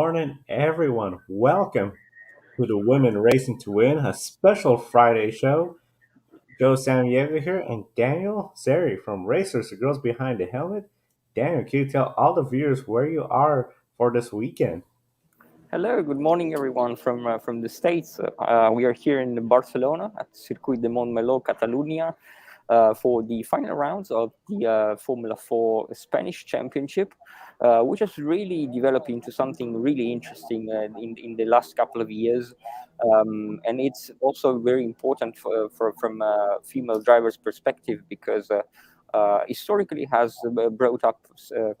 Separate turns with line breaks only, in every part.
morning, everyone. Welcome to the Women Racing to Win, a special Friday show. Joe Samaniego here and Daniel Seri from Racers, the girls behind the helmet. Daniel, can you tell all the viewers where you are for this weekend?
Hello, good morning, everyone from the States. We are here in Barcelona at Circuit de Montmeló, Catalunya, for the final rounds of the Formula 4 Spanish Championship, which has really developed into something really interesting in the last couple of years. And it's also very important from a female driver's perspective because historically has brought up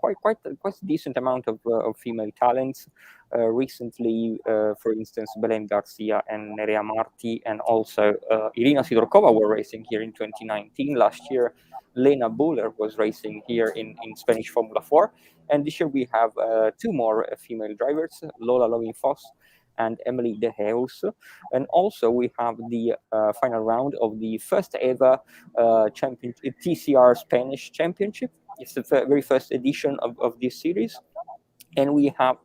quite a decent amount of female talents. Recently, for instance, Belén Garcia and Nerea Martí and also Irina Sidorkova were racing here in 2019. Last year, Lena Buller was racing here in Spanish Formula 4. And this year we have two more female drivers, Lola Lovin-Foss and Emily De Heus. And also we have the final round of the first ever TCR Spanish Championship. It's the very first edition of this series. And we have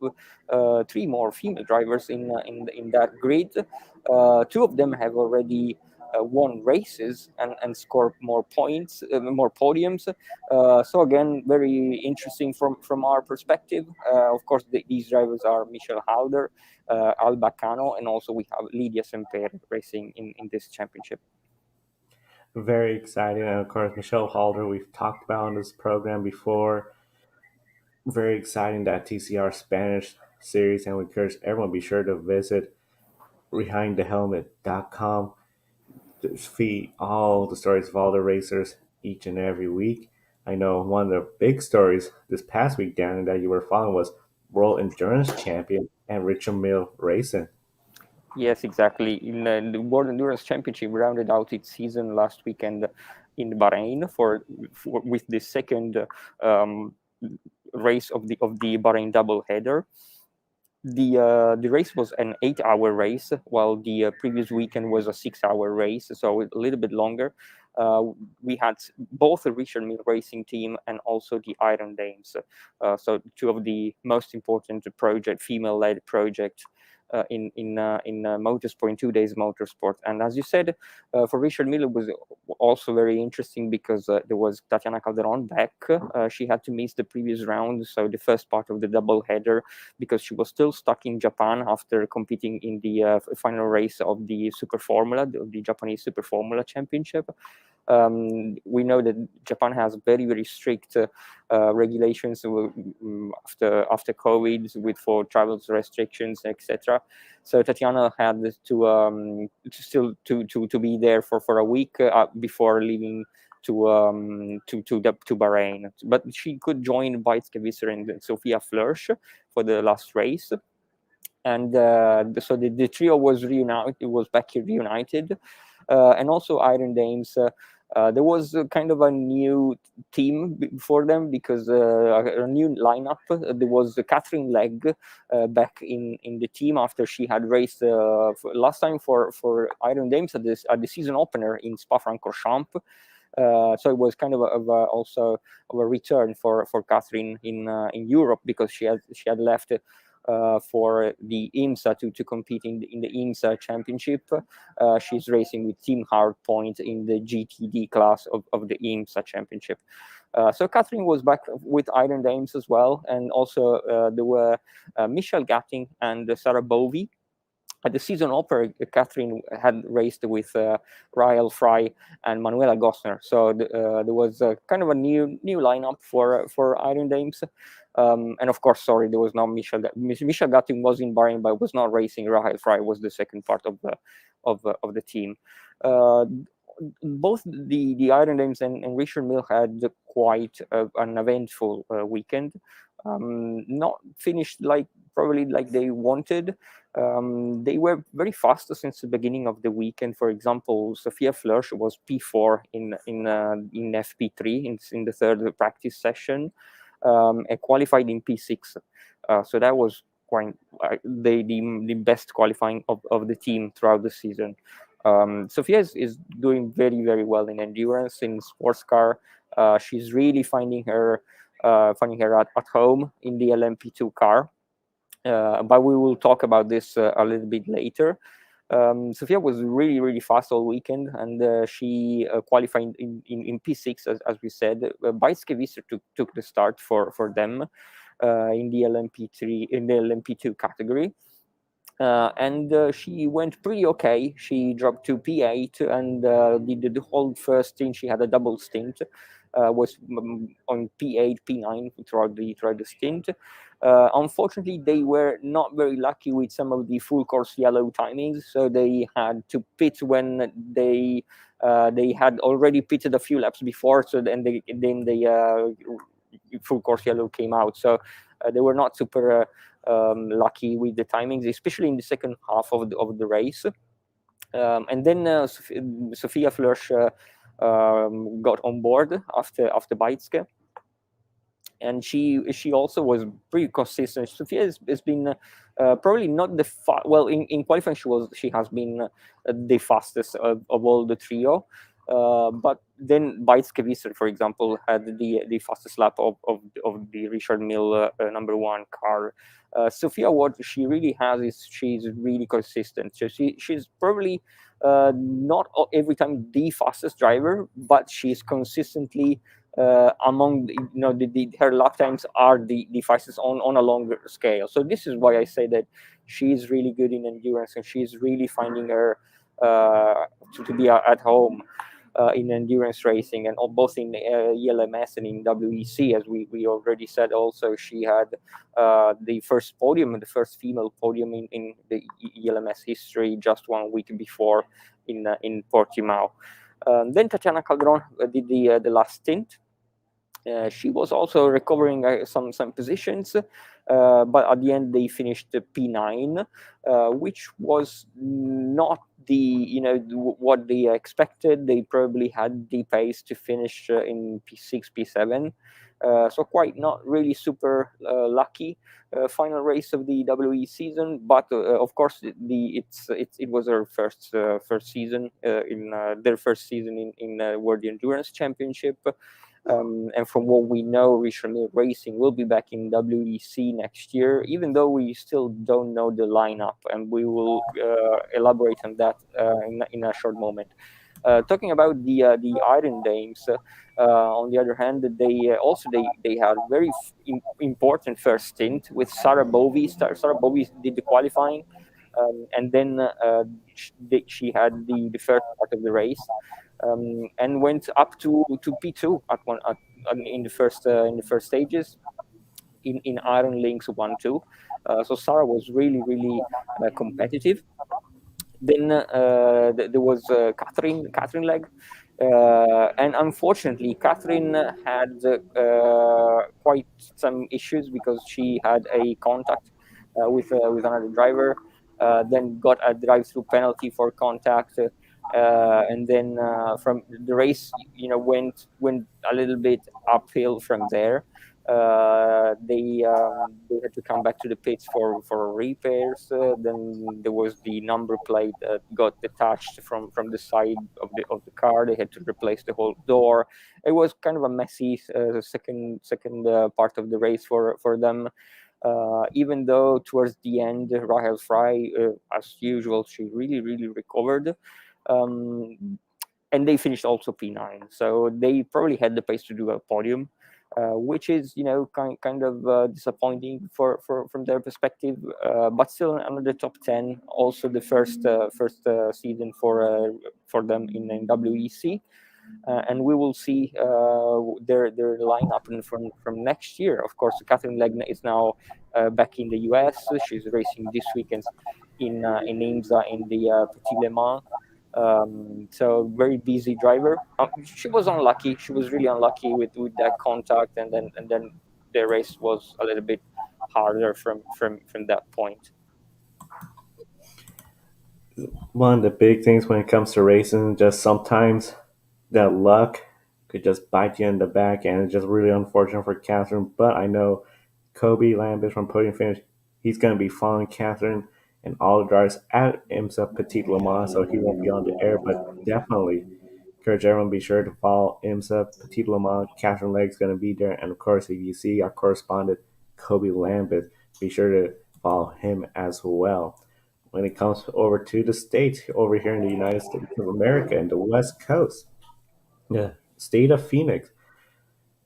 three more female drivers in that grid. Two of them have already won races and scored more points, more podiums. So again, very interesting from our perspective. Of course, these drivers are Michelle Halder, Alba Cano, and also we have Lydia Semper racing in this championship.
Very exciting. And of course, Michelle Halder, we've talked about on this program before. Very exciting that TCR Spanish series, and we encourage everyone be sure to visit behindthehelmet.com to feed all the stories of all the racers each and every week. I know one of the big stories this past week, Danny, that you were following was World Endurance Champion and Richard Mille Racing.
Yes, exactly. In the World Endurance Championship rounded out its season last weekend in Bahrain with the second race of the Bahrain double header. The race was an 8-hour race, while the previous weekend was a 6-hour race, so a little bit longer. We had both the Richard Mille Racing team and also the Iron Dames, so two of the most important female-led project in motorsport, in 2 days motorsport. And as you said, for Richard Mille, it was also very interesting because there was Tatiana Calderon back. She had to miss the previous round, so the first part of the double header, because she was still stuck in Japan after competing in the final race of the Super Formula, the Japanese Super Formula Championship. We know that Japan has very strict regulations after COVID for travel restrictions, etc. So Tatiana had to be there for a week before leaving to Bahrain. But she could join Weitske Visser and Sophia Flörsch for the last race. And so the trio was reunited. It was back here reunited, and also Iron Dames. There was kind of a new team for them because a new lineup. There was Catherine Legg back in the team after she had raced last time for Iron Dames at the season opener in Spa-Francorchamps. So it was kind of also a return for Catherine in Europe because she had left. For the IMSA to compete in the IMSA championship. She's racing with Team Hardpoint in the GTD class of the IMSA championship. So Catherine was back with Iron Dames as well. And also there were Michelle Gatting and Sarah Bovey. At the season opener, Catherine had raced with Rahel Fry and Manuela Gosner. So there was kind of a new lineup for Iron Dames. And of course, there was no Michelle Gatting was in Bahrain, but was not racing. Rahel Fry was the second part of the team. Both the Iron Dames and Richard Mille had quite an eventful weekend. Not finished probably like they wanted. They were very fast since the beginning of the weekend. For example, Sophia Flörsch was P4 in FP3 in the third practice session, and qualified in P6. So that was quite the best qualifying of the team throughout the season. Sophia is doing very well in endurance, in sports car. She's really finding her at home in the LMP2 car. but we will talk about this a little bit later. Sofia was really, really fast all weekend, and she qualified in P6, as we said. Bajske took the start for them in the LMP3, in the LMP2 category. And she went pretty okay. She dropped to P8 and did the whole first stint. She had a double stint, was on P8, P9 throughout the stint. Unfortunately, they were not very lucky with some of the full course yellow timings, so they had to pit when they had already pitted a few laps before. So then the full course yellow came out. So they were not super lucky with the timings, especially in the second half of the race. And then Sophia Flörsch got on board after Bajske, and she also was pretty consistent. Sophia has been probably not the well in qualifying. She has been the fastest of all the trio. But then Bajske, for example, had the fastest lap of the Richard Mille #1 car. Sophia, what she really has is she's really consistent. So she's probably not every time the fastest driver, but she's consistently among her lap times are the fastest on a longer scale. So this is why I say that she's really good in endurance, and she's really finding her to be at home in endurance racing, and both in ELMS and in WEC, as we already said. Also, she had the first podium, the first female podium in the ELMS history, just 1 week before in Portimao. Then Tatiana Calderon did the last stint. She was also recovering some positions, but at the end they finished P9, which was not what they expected. They probably had the pace to finish in P6, P7. So quite not really super lucky final race of the WE season, but of course it was her first season in their first season in World Endurance Championship. And from what we know, Richard Racing will be back in WEC next year, even though we still don't know the lineup, and we will elaborate on that in a short moment. Talking about the Iron Dames, on the other hand, they had very important first stint with Sarah Bovey. Sarah Bovey did the qualifying, and then she had the first part of the race. And went up to P2 in the first stages in Iron Links 1-2. So Sarah was really competitive. Then there was Catherine Legg, and unfortunately Catherine had quite some issues because she had a contact with another driver, then got a drive-through penalty for contact. And then from the race, went a little bit uphill from there. They had to come back to the pits for repairs. Then there was the number plate that got detached from the side of the car. They had to replace the whole door. It was kind of a messy second part of the race for them. Even though towards the end, Rahel Fry, as usual, she really recovered. And they finished also P9, so they probably had the pace to do a podium, which is kind of disappointing from their perspective, but still another top 10. Also the first season for them in WEC. And we will see their lineup from next year. Of course, Catherine Legna is now back in the US. She's racing this weekend in IMSA in the Petit Le Mans. So very busy driver. She was unlucky. She was really unlucky with that contact, and then the race was a little bit harder from that point.
One of the big things when it comes to racing, just sometimes that luck could just bite you in the back, and it's just really unfortunate for Catherine. But I know Kobe Lambis from Podium Finish, he's going to be following Catherine and all the drivers at IMSA Petit Le Mans, so he won't be on the air, but definitely encourage everyone to be sure to follow IMSA Petit Le Mans. Catherine Legg's going to be there, and of course, if you see our correspondent Kobe Lambis, be sure to follow him as well. When it comes over to the States, over here in the United States of America and the West Coast, the state of Phoenix,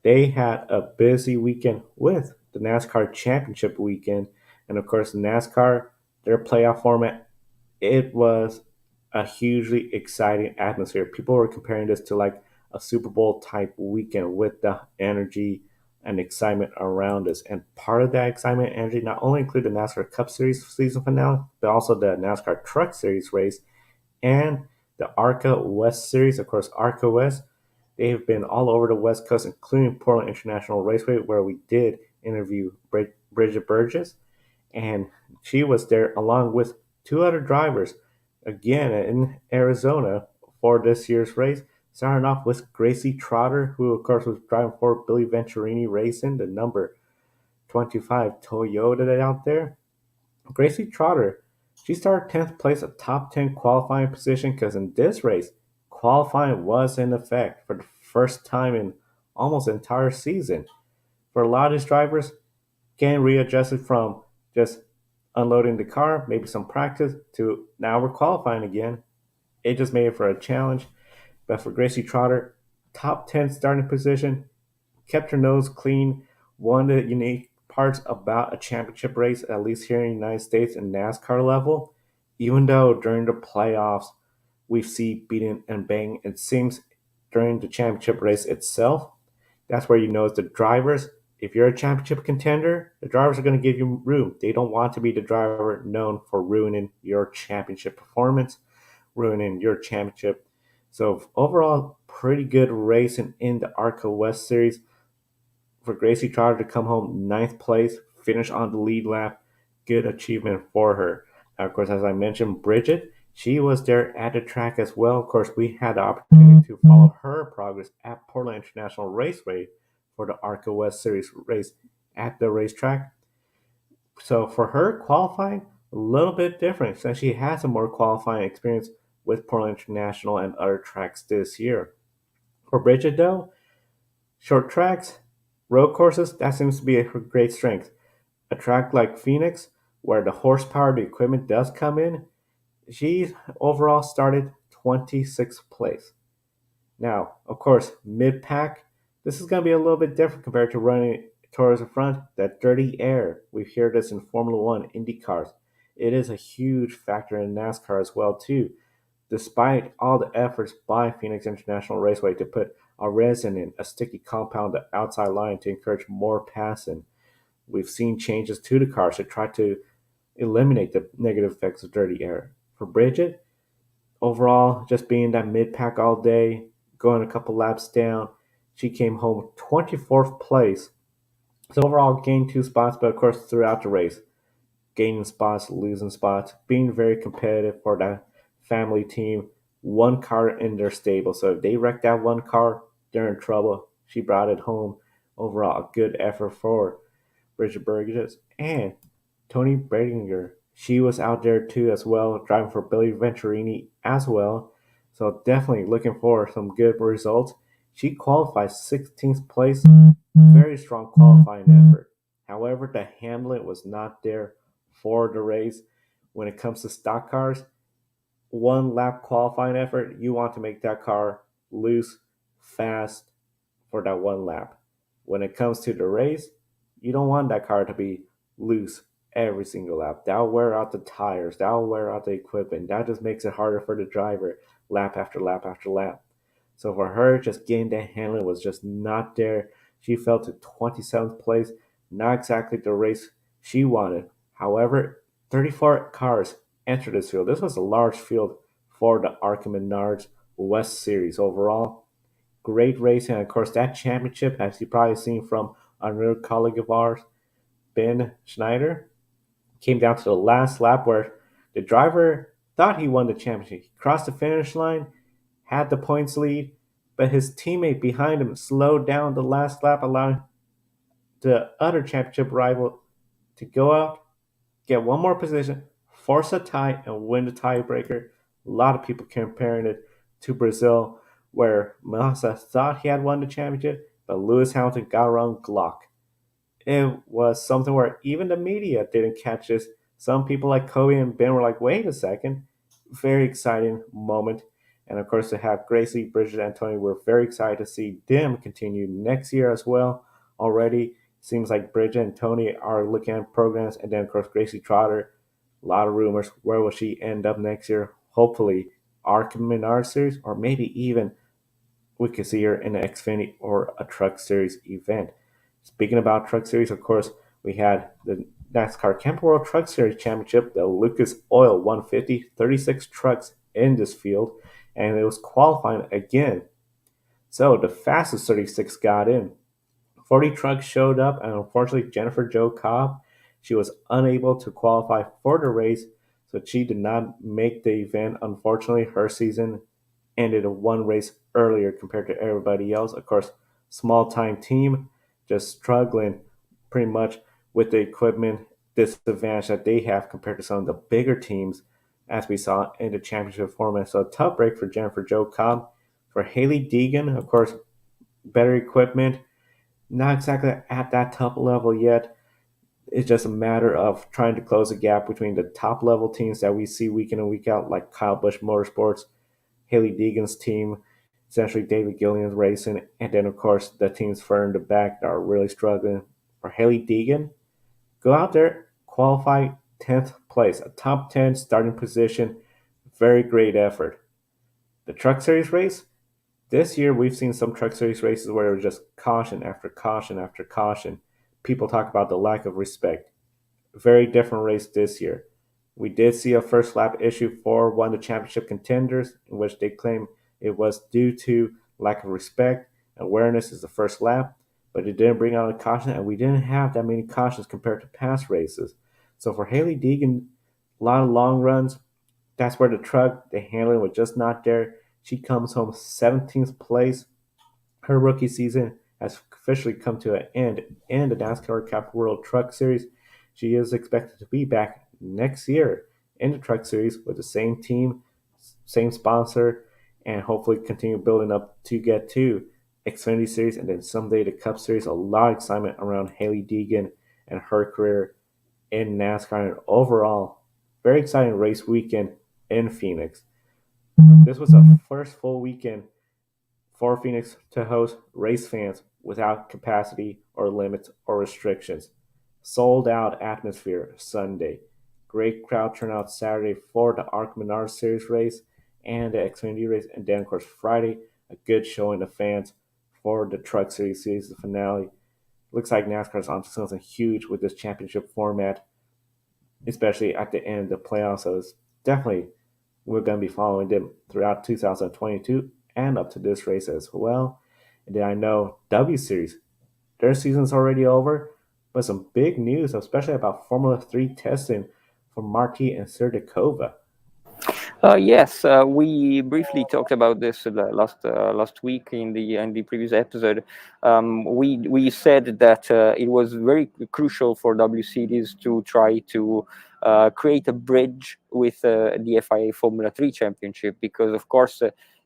they had a busy weekend with the NASCAR Championship weekend. And of course, NASCAR, their playoff format, it was a hugely exciting atmosphere. People were comparing this to like a Super Bowl type weekend with the energy and excitement around us. And part of that excitement and energy not only included the NASCAR Cup Series season finale, but also the NASCAR Truck Series race and the ARCA West Series. Of course, ARCA West, they have been all over the West Coast, including Portland International Raceway, where we did interview Bridget Burgess, and she was there along with two other drivers, again in Arizona for this year's race. Starting off with Gracie Trotter, who of course was driving for Billy Venturini Racing, the number 25 Toyota out there. Gracie Trotter, she started 10th place, a top 10 qualifying position, because in this race, qualifying was in effect for the first time in almost the entire season. For a lot of these drivers, getting readjusted from just unloading the car, maybe some practice, to now we're qualifying again. It just made it for a challenge. But for Gracie Trotter, top 10 starting position, kept her nose clean. One of the unique parts about a championship race, at least here in the United States and NASCAR level, even though during the playoffs we see beating and bang, it seems during the championship race itself, that's where you know it's the drivers. If you're a championship contender, the drivers are going to give you room. They don't want to be the driver known for ruining your championship performance, ruining your championship. So overall, pretty good racing in the ARCA West Series for Gracie Trotter to come home ninth place, finish on the lead lap. Good achievement for her. Now, of course, as I mentioned, Bridget, she was there at the track as well. Of course, we had the opportunity to follow her progress at Portland International Raceway for the ARCA West Series race at the racetrack. So for her, qualifying a little bit different since she has some more qualifying experience with Portland International and other tracks this year. For Bridget, though, short tracks, road courses, that seems to be a great strength. A track like Phoenix, where the horsepower, the equipment does come in, she overall started 26th place. Now, of course, mid pack, this is going to be a little bit different compared to running towards the front. That dirty air, we hear this in Formula One, Indy cars. It is a huge factor in NASCAR as well, too. Despite all the efforts by Phoenix International Raceway to put a resin in a sticky compound the outside line to encourage more passing, we've seen changes to the cars to try to eliminate the negative effects of dirty air. For Bridget, overall, just being that mid pack all day, going a couple laps down, she came home 24th place. So overall, gained 2 spots, but of course, throughout the race, gaining spots, losing spots, being very competitive for that family team. One car in their stable. So if they wreck that one car, they're in trouble. She brought it home. Overall, a good effort for Bridget Burgess and Tony Bredinger. She was out there too as well, driving for Billy Venturini as well. So definitely looking for some good results. She qualified 16th place. Very strong qualifying effort. However, the handling was not there for the race. When it comes to stock cars, one lap qualifying effort, you want to make that car loose fast for that one lap. When it comes to the race, you don't want that car to be loose every single lap. That'll wear out the tires, that'll wear out the equipment. That just makes it harder for the driver lap after lap after lap. So for her, just getting that handling was just not there. She fell to 27th place, not exactly the race she wanted. However, 34 cars entered this field. This was a large field for the ARCA Menards West Series overall. Great racing. And of course, that championship, as you've probably seen from another colleague of ours, Ben Schneider, came down to the last lap where the driver thought he won the championship. He crossed the finish line, had the points lead, but his teammate behind him slowed down the last lap, allowing the other championship rival to go out, get one more position, force a tie, and win the tiebreaker. A lot of people comparing it to Brazil, where Massa thought he had won the championship, but Lewis Hamilton got around Glock. it was something where even the media didn't catch this. Some people like Kobe and Ben were like, wait a second. Very exciting moment. And of course, to have Gracie, Bridget, and Tony, we're very excited to see them continue next year as well. Already seems like Bridget and Tony are looking at programs. And then, of course, Gracie Trotter, a lot of rumors. Where will she end up next year? Hopefully, ARCA Menards series, or maybe even we could see her in an Xfinity or a Truck Series event. Speaking about Truck Series, of course, we had the NASCAR Camping World Truck Series Championship, the Lucas Oil 150, 36 trucks in this field, and it was qualifying again. So the fastest 36 got in. 40 trucks showed up, and unfortunately, Jennifer Jo Cobb, she was unable to qualify for the race, so she did not make the event. Unfortunately, her season ended one race earlier compared to everybody else. Of course, small time team just struggling pretty much with the equipment disadvantage that they have compared to some of the bigger teams, as we saw in the championship format. So a tough break for Jennifer Jo Cobb. For Haley Deegan, of course, better equipment, not exactly at that top level yet. It's just a matter of trying to close the gap between the top level teams that we see week in and week out, like Kyle Busch Motorsports, Haley Deegan's team, essentially David Gillian's racing, and then of course the teams further in the back that are really struggling. For Haley Deegan, go out there, qualify 10th place, a top 10 starting position, very great effort. The Truck Series race, this year we've seen some Truck Series races where it was just caution after caution after caution. People talk about the lack of respect. Very different race this year. We did see a first lap issue for one of the championship contenders, in which they claim it was due to lack of respect. Awareness is the first lap, but it didn't bring out a caution, and we didn't have that many cautions compared to past races. So for Haley Deegan, a lot of long runs. That's where the truck, the handling was just not there. She comes home 17th place. Her rookie season has officially come to an end in the NASCAR Cup World Truck Series. She is expected to be back next year in the Truck Series with the same team, same sponsor, and hopefully continue building up to get to Xfinity Series and then someday the Cup Series. A lot of excitement around Haley Deegan and her career in NASCAR and overall, very exciting race weekend in Phoenix. This was a first full weekend for Phoenix to host race fans without capacity or limits or restrictions. Sold out atmosphere Sunday. Great crowd turnout Saturday for the ARC Menards Series race and the Xfinity race. And then, of course, Friday, a good showing of fans for the Truck Series season finale. Looks like NASCAR is on to something huge with this championship format, especially at the end of the playoffs. So it's definitely, we're going to be following them throughout 2022 and up to this race as well. And then I know W Series, their season's already over, but some big news, especially about Formula 3 testing for Martí and Sidorkova.
Yes, we briefly talked about this last week in the previous episode. We said that it was very crucial for W Series to try to create a bridge with the FIA Formula 3 Championship, because of course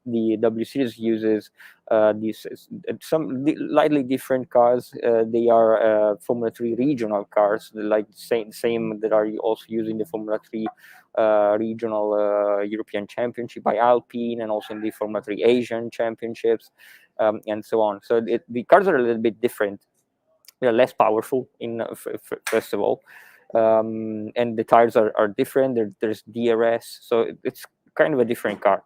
the W Series uses these some slightly different cars. They are Formula 3 regional cars, like same that are also using the Formula 3 regional European Championship by Alpine, and also in the Formula 3 Asian Championships, and so on. So the cars are a little bit different. They're less powerful first of all, and the tires are different. There's DRS, so it's kind of a different car.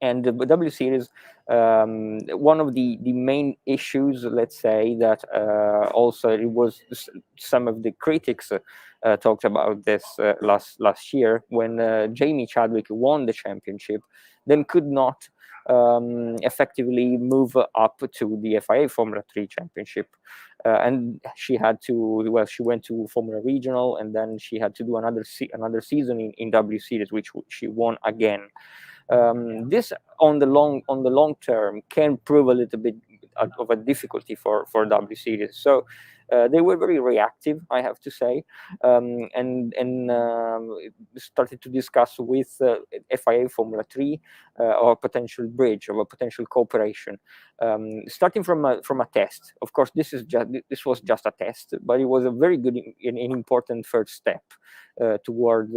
And the W Series, one of the main issues, let's say, that also it was some of the critics talked about this last year when Jamie Chadwick won the championship, then could not effectively move up to the FIA Formula 3 Championship. And she had to, well, she went to Formula Regional, and then she had to do another season in W Series, which she won again. This on the long term can prove a little bit of a difficulty for W Series. So They were very reactive, I have to say, and started to discuss with FIA Formula 3 or a potential bridge or a potential cooperation, starting from a test. Of course, this was just a test, but it was a very good and important first step toward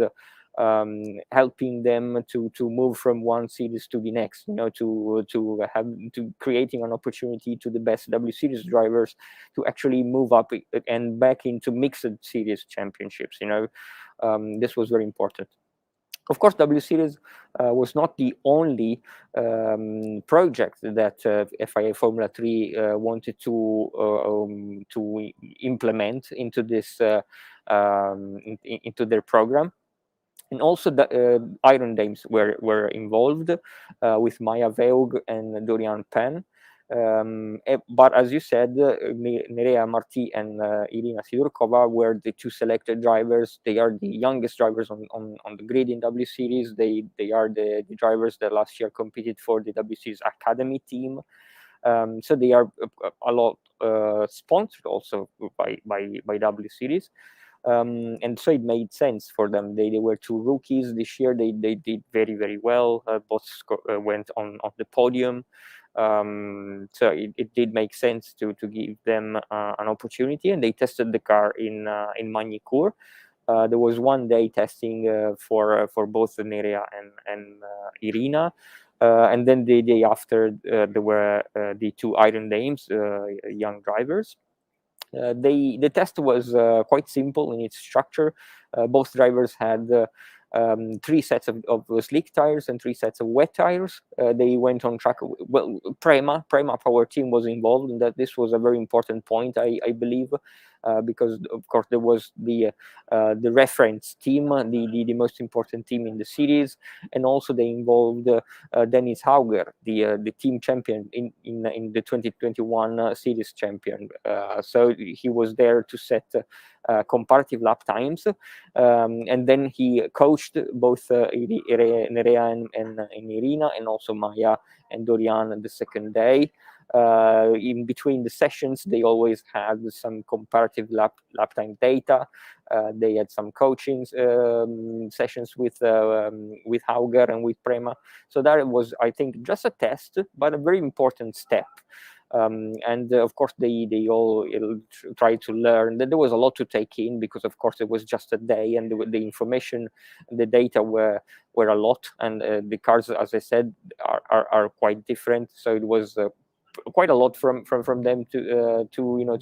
helping them to move from one series to the next, to creating an opportunity to the best W Series drivers to actually move up and back into mixed series championships. This was very important. Of course, W Series was not the only project that FIA Formula 3 wanted to implement into this into their program. And also the Iron Dames were involved with Maya Veug and Dorian Penn. But as you said, Nerea, Martí, and Irina Sidorkova were the two selected drivers. They are the youngest drivers on the grid in W Series. They are the drivers that last year competed for the W Series Academy team. So they are a lot sponsored also by W Series. And so it made sense for them. They were two rookies this year. They did very, very well. Both went on the podium. So it did make sense to give them an opportunity, and they tested the car in Magny Cours. There was one day testing for both Nerea and Irina. And then the day after, there were the two Iron Dames, young drivers. The test was quite simple in its structure. Both drivers had 3 sets of slick tires and 3 sets of wet tires. They went on track. Well, Prema Power Team was involved, and that this was a very important point, I believe, because of course there was the reference team, the most important team in the series, and also they involved Dennis Hauger, the team champion in the 2021 series champion. So he was there to set comparative lap times, and then he coached both Nerea and Irina, and also Maya and Dorian the second day. In between the sessions, they always had some comparative lap time data. They had some coaching sessions with Hauger and with Prema. So that was, I think, just a test, but a very important step. And of course, they all tried to learn. There was a lot to take in because, of course, it was just a day, and the information, the data were a lot, and the cars, as I said, are quite different. So it was quite a lot from them to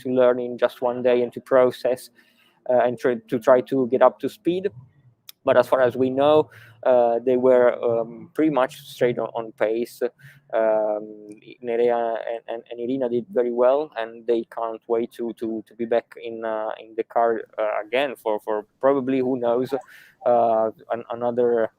learn in just one day and to process and try to get up to speed. But as far as we know, they were pretty much straight on pace. Nerea and Irina did very well, and they can't wait to be back in the car again for probably, who knows, another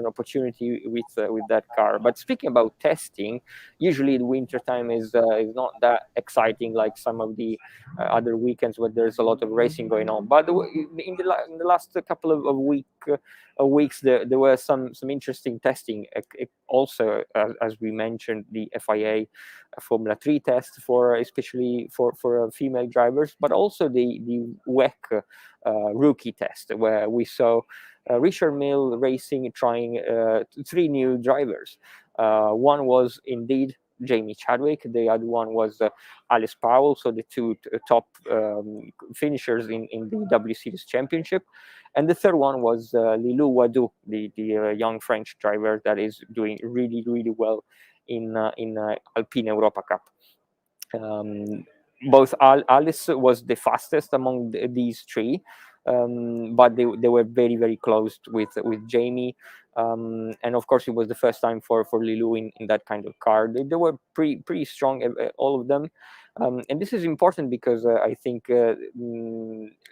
opportunity with that car. But speaking about testing, usually the winter time is not that exciting like some of the other weekends where there's a lot of racing going on. But in the last couple of weeks, there were some interesting testing. Also, as we mentioned, the FIA Formula 3 test especially for female drivers, but also the WEC rookie test, where we saw Richard Mille Racing trying 3 new drivers. One was indeed Jamie Chadwick. The other one was Alice Powell, so the 2 top finishers in the W Series Championship. And the third one was Lilou Wadou, the young French driver that is doing really, really well in Alpine Europa Cup. Both Alice was the fastest among these 3, but they were very, very close with Jamie. And of course, it was the first time for Lilou in that kind of car. They were pretty strong, all of them. And this is important because I think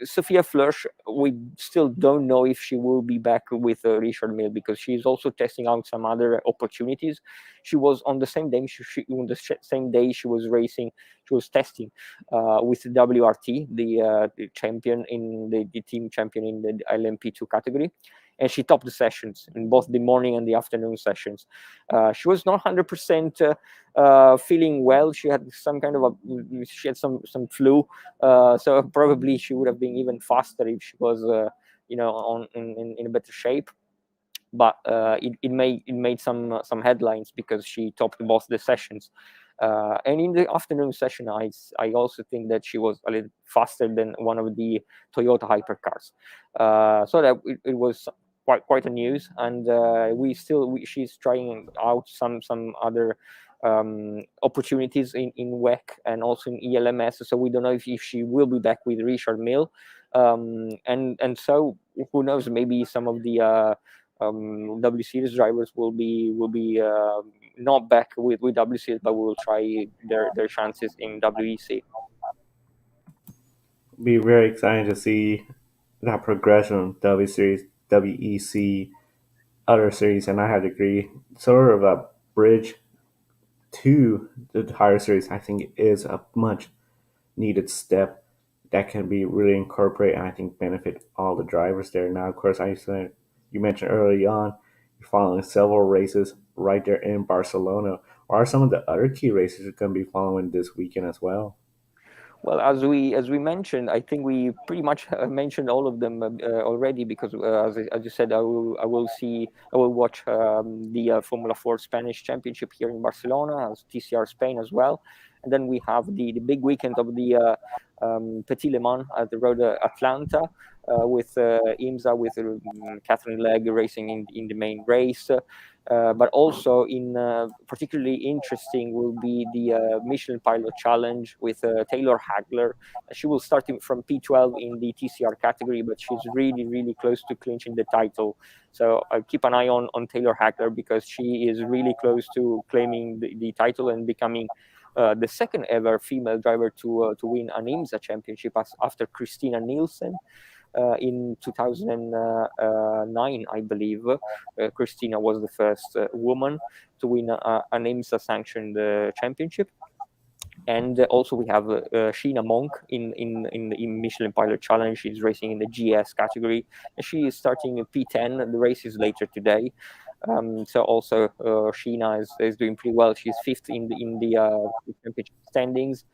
Sophia Flörsch, we still don't know if she will be back with Richard Mille, because she's also testing out some other opportunities. She was on the same day. On the same day she was racing. She was testing with WRT, the champion in the team champion in the LMP2 category. and she topped the sessions in both the morning and the afternoon sessions. She was not 100% feeling well. She had some kind of she had some flu, so probably she would have been even faster if she was in a better shape. But it made some headlines because she topped both the sessions. And in the afternoon session, I also think that she was a little faster than one of the Toyota hypercars. So that it was quite a news. And she's trying out some other opportunities in WEC and also in ELMS. So we don't know if she will be back with Richard Mille. And so who knows, maybe some of the W Series drivers will be not back with W Series, but will try their chances in WEC.
Be very exciting to see that progression, W Series, WEC, other series, and I had to agree. Sort of a bridge to the higher series, I think, is a much needed step that can be really incorporated and I think benefit all the drivers there. Now, of course, you mentioned early on, you're following several races right there in Barcelona. What are some of the other key races you're going to be following this weekend as well?
Well, as we mentioned, I think we pretty much mentioned all of them already, because as you said, I will watch the Formula 4 Spanish Championship here in Barcelona, as TCR Spain as well, and then we have the big weekend of the Petit Le Mans at the Road Atlanta with IMSA, with Catherine Legge racing in the main race. But also particularly interesting will be the Michelin Pilot Challenge with Taylor Hagler. She will start from P12 in the TCR category, but she's really close to clinching the title. So keep an eye on Taylor Hagler, because she is really close to claiming the title and becoming the second ever female driver to win an IMSA championship after Christina Nielsen. In 2009, I believe, Christina was the first woman to win an IMSA sanctioned championship. And also we have Sheena Monk in Michelin Pilot Challenge. She's racing in the GS category, and she is starting P10. The race is later today. So also Sheena is doing pretty well. She's fifth in the championship standings.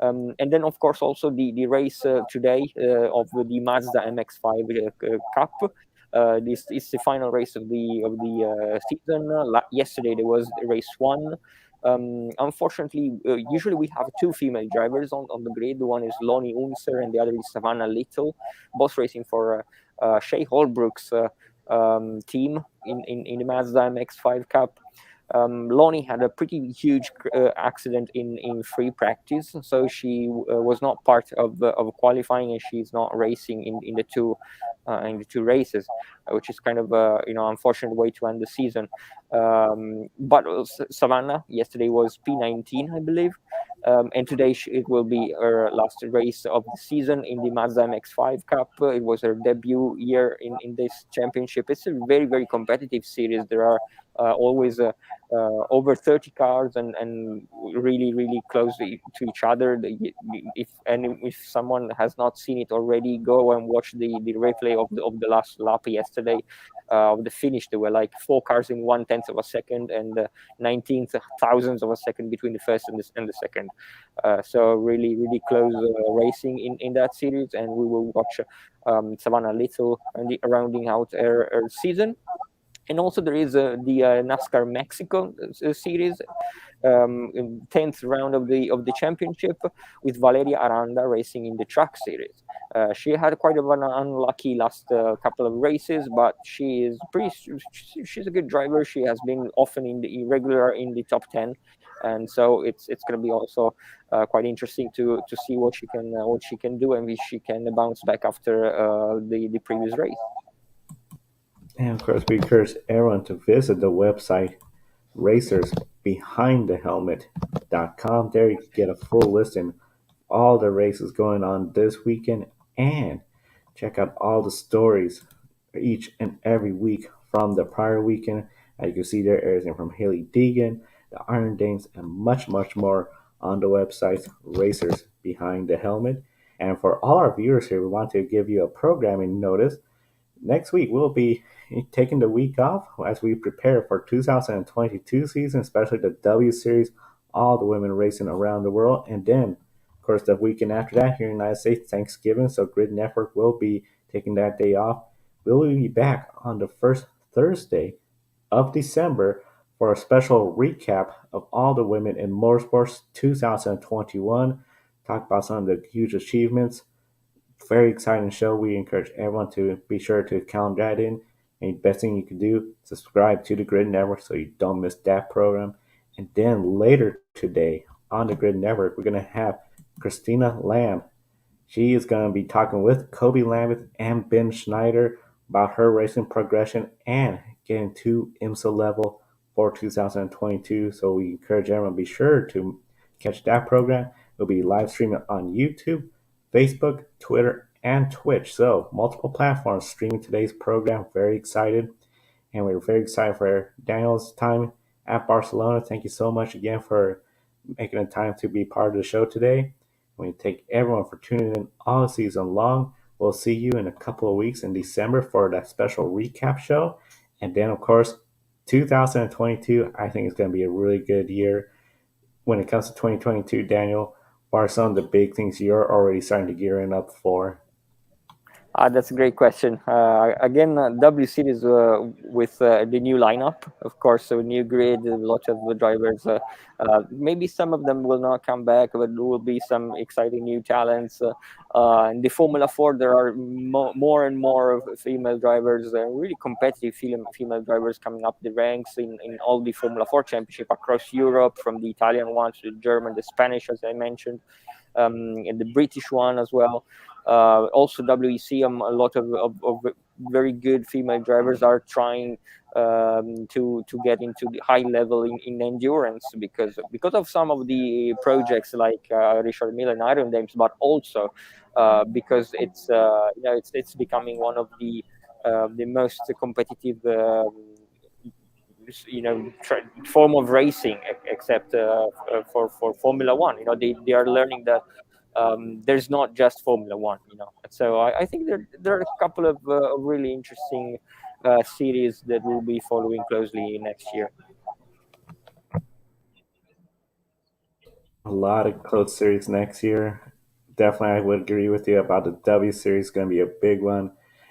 And then, of course, also the race today of the Mazda MX-5 Cup. This is the final race of the season. Yesterday there was race one. Unfortunately, usually we have two female drivers on the grid. One is Lonnie Unser and the other is Savannah Little, both racing for Shea Holbrook's team in the Mazda MX-5 Cup. Lonnie had a pretty huge accident in free practice, so she was not part of qualifying, and she's not racing in the two races, which is kind of a unfortunate way to end the season. But Savannah yesterday was P19, I believe. And today it will be her last race of the season in the Mazda MX-5 Cup. It was her debut year in this championship. It's a very competitive series. There are always over 30 cars and really close to each other. If someone has not seen it already, go and watch the replay of the last lap yesterday. Of the finish, there were like 4 cars in 1/10 of a second and 19 thousandths of a second between the first and the second. So really close racing in that series, and we will watch Savannah Little rounding out her season. And also there is the NASCAR Mexico series, 10th round of the championship, with Valeria Aranda racing in the truck series. She had quite of an unlucky last couple of races, but she's a good driver. She has been often in the irregular in the top 10, and so it's going to be also quite interesting to see what she can do, and if she can bounce back after the previous race.
And of course, we encourage everyone to visit the website racersbehindthehelmet.com. There you get a full listing of all the races going on this weekend, and check out all the stories each and every week from the prior weekend. As you can see, there everything from Haley Deegan, the Iron Dames, and much more on the website Racers Behind the Helmet. And for all our viewers here, we want to give you a programming notice. Next week, we'll be taking the week off as we prepare for 2022 season, especially the W Series, all the women racing around the world. And then, of course, the weekend after that here in the United States, Thanksgiving. So Grid Network will be taking that day off. We'll be back on the first Thursday of December for a special recap of all the women in motorsports 2021. Talk about some of the huge achievements. Very exciting show. We encourage everyone to be sure to count that in. And the best thing you can do, subscribe to the Grid Network so you don't miss that program. And then later today on the Grid Network, we're going to have Christina Lamb. She is going to be talking with Kobe Lambeth and Ben Schneider about her racing progression and getting to IMSA level for 2022. So we encourage everyone to be sure to catch that program. It'll be live streaming on YouTube, Facebook, Twitter, and Twitch. So multiple platforms streaming today's program. Very excited. And we're very excited for Daniel's time at Barcelona. Thank you so much again for making the time to be part of the show today. We thank everyone for tuning in all season long. We'll see you in a couple of weeks in December for that special recap show. And then, of course, 2022, I think it's going to be a really good year. When it comes to 2022, Daniel, what are some of the big things you're already starting to gearing up for?
That's a great question. Again, W Series with the new lineup, of course, so new grid, a lot of the drivers. Maybe some of them will not come back, but there will be some exciting new talents. In the Formula 4, there are more and more female drivers, really competitive female drivers coming up the ranks in all the Formula 4 championship across Europe, from the Italian one to the German, the Spanish, as I mentioned, and the British one as well. Also WEC, a lot of very good female drivers are trying to get into the high level in endurance because of some of the projects like Richard Mille and Iron Dames, but also because it's becoming one of the most competitive form of racing, except for Formula One. They are learning that there's not just Formula One, So I think there are a couple of really interesting series that we'll be following closely next year.
A lot of close series next year. Definitely, I would agree with you about the W Series going to be a big one.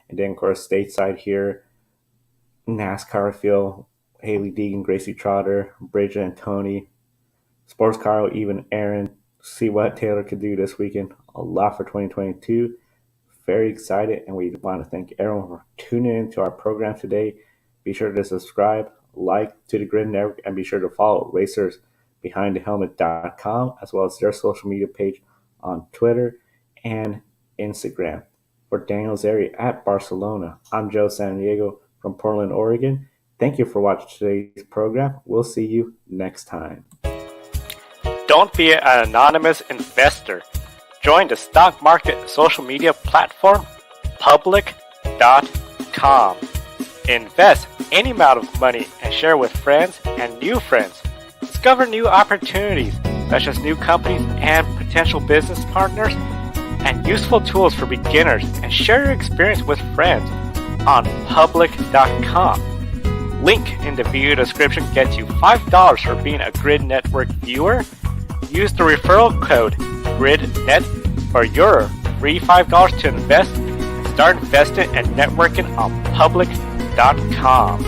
And then, of course, stateside here, NASCAR, I feel Haley Deegan, Gracie Trotter, Bridget and Tony, Sports Car, even Aaron. See what Taylor could do this weekend. A lot for 2022. Very excited, and we want to thank everyone for tuning into our program today. Be sure to subscribe, like to the Grid Network, and be sure to follow RacersBehindTheHelmet.com as well as their social media page on Twitter and Instagram. For Daniel Zeri at Barcelona, I'm Joe San Diego from Portland, Oregon. Thank you for watching today's program. We'll see you next time.
Don't be an anonymous investor. Join the stock market social media platform, public.com. Invest any amount of money and share with friends and new friends. Discover new opportunities, such as new companies and potential business partners, and useful tools for beginners, and share your experience with friends on public.com. Link in the video description gets you $5 for being a Grid Network viewer. Use the referral code GRIDnet for your free $5 to invest and start investing and networking on public.com.